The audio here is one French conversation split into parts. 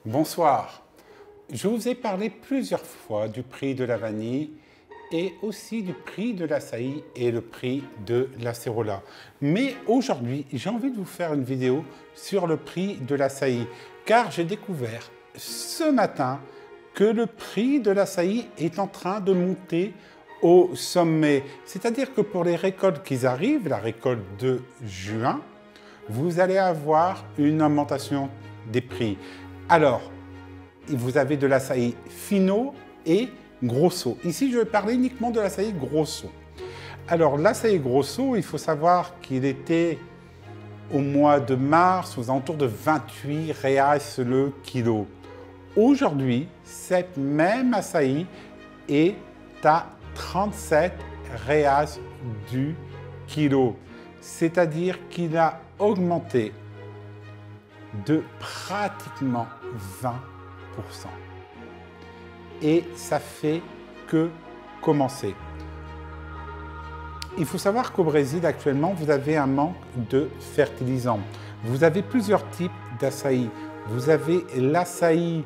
Bonsoir. Je vous ai parlé plusieurs fois du prix de la vanille et aussi du prix de l'açaï et le prix de l'acérola. Mais aujourd'hui, j'ai envie de vous faire une vidéo sur le prix de l'açaï, car j'ai découvert ce matin que le prix de l'açaï est en train de monter au sommet. C'est-à-dire que pour les récoltes qui arrivent, la récolte de juin, vous allez avoir une augmentation des prix. Alors, vous avez de l'açaï fino et grosso. Ici, je vais parler uniquement de l'açaï grosso. Alors, l'açaï grosso, il faut savoir qu'il était au mois de mars aux alentours de 28 reais le kilo. Aujourd'hui, cette même açaï est à 37 reais du kilo. C'est-à-dire qu'il a augmenté de pratiquement 20%. Et ça fait que commencer. Il faut savoir qu'au Brésil, actuellement, vous avez un manque de fertilisants. Vous avez plusieurs types d'açaï. Vous avez l'açaï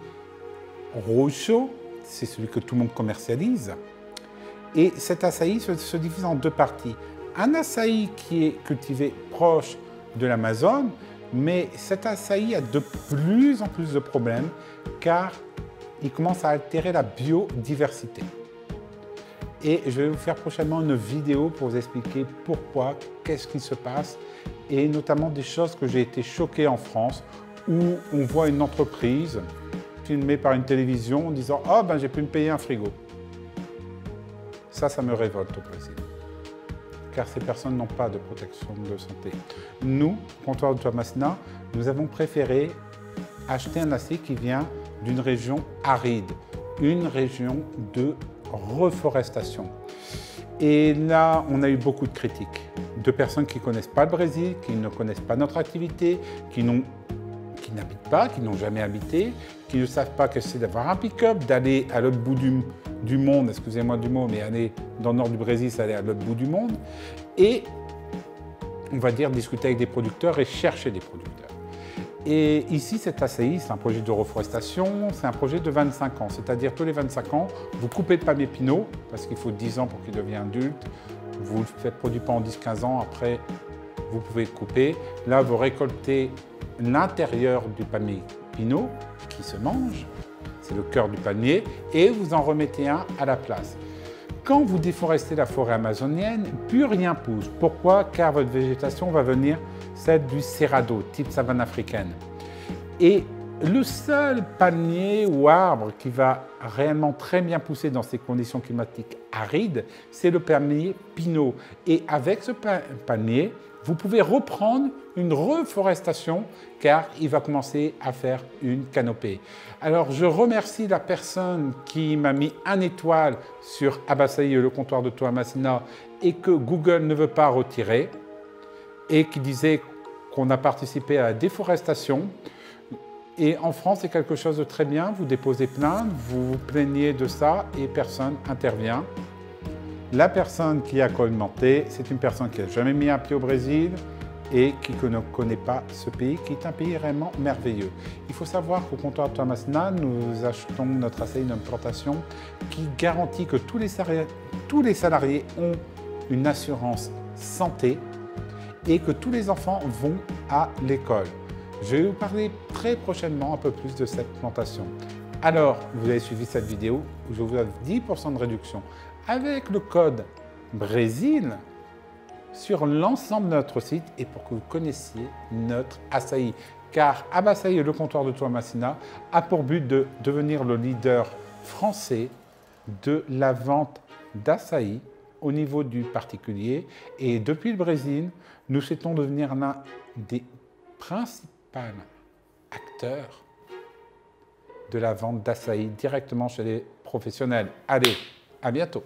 roxo, c'est celui que tout le monde commercialise. Et cet açaï se divise en deux parties. Un açaï qui est cultivé proche de l'Amazone, mais cet açaï a de plus en plus de problèmes car il commence à altérer la biodiversité. Et je vais vous faire prochainement une vidéo pour vous expliquer pourquoi, qu'est-ce qui se passe, et notamment des choses que j'ai été choqué en France, où on voit une entreprise filmée par une télévision en disant « Oh, ben j'ai pu me payer un frigo ». Ça me révolte au Brésil, car ces personnes n'ont pas de protection de santé. Nous, au comptoir de Toamasina, nous avons préféré acheter un açaï qui vient d'une région aride, une région de reforestation. Et là, on a eu beaucoup de critiques, de personnes qui ne connaissent pas le Brésil, qui ne connaissent pas notre activité, qui n'habitent pas, qui n'ont jamais habité, qui ne savent pas que c'est d'avoir un pick-up, d'aller à l'autre bout du monde, excusez-moi du mot, mais aller dans le nord du Brésil, c'est aller à l'autre bout du monde, et on va dire discuter avec des producteurs et chercher des producteurs. Et ici, cet açaï, c'est un projet de reforestation, c'est un projet de 25 ans, c'est-à-dire tous les 25 ans, vous coupez le palmier pinot, parce qu'il faut 10 ans pour qu'il devienne adulte, vous le faites produire pendant 10-15 ans, après vous pouvez le couper. Là, vous récoltez l'intérieur du palmier pinot qui se mange, c'est le cœur du palmier, et vous en remettez un à la place. Quand vous déforestez la forêt amazonienne, plus rien pousse. Pourquoi? Car votre végétation va venir celle du cerrado, type savane africaine. Et le seul palmier ou arbre qui va réellement très bien pousser dans ces conditions climatiques arides, c'est le palmier pinot. Et avec ce palmier, vous pouvez reprendre une reforestation car il va commencer à faire une canopée. Alors je remercie la personne qui m'a mis 1 étoile sur Abaçaí, le comptoir de Toamasina, et que Google ne veut pas retirer, et qui disait qu'on a participé à la déforestation. Et en France, c'est quelque chose de très bien, vous déposez plainte, vous vous plaignez de ça et personne n'intervient. La personne qui a commenté, c'est une personne qui n'a jamais mis un pied au Brésil et qui ne connaît pas ce pays, qui est un pays vraiment merveilleux. Il faut savoir qu'au comptoir de Toamasina, nous achetons notre açaï d'une plantation qui garantit que tous les salariés ont une assurance santé et que tous les enfants vont à l'école. Je vais vous parler très prochainement un peu plus de cette plantation. Alors, vous avez suivi cette vidéo où je vous offre 10% de réduction avec le code Brésil sur l'ensemble de notre site et pour que vous connaissiez notre açaï. Car Abaçaí, le comptoir de Toamasina, a pour but de devenir le leader français de la vente d'açaï au niveau du particulier. Et depuis le Brésil, nous souhaitons devenir l'un des principaux acteurs de la vente d'açaï directement chez les professionnels. Allez, à bientôt.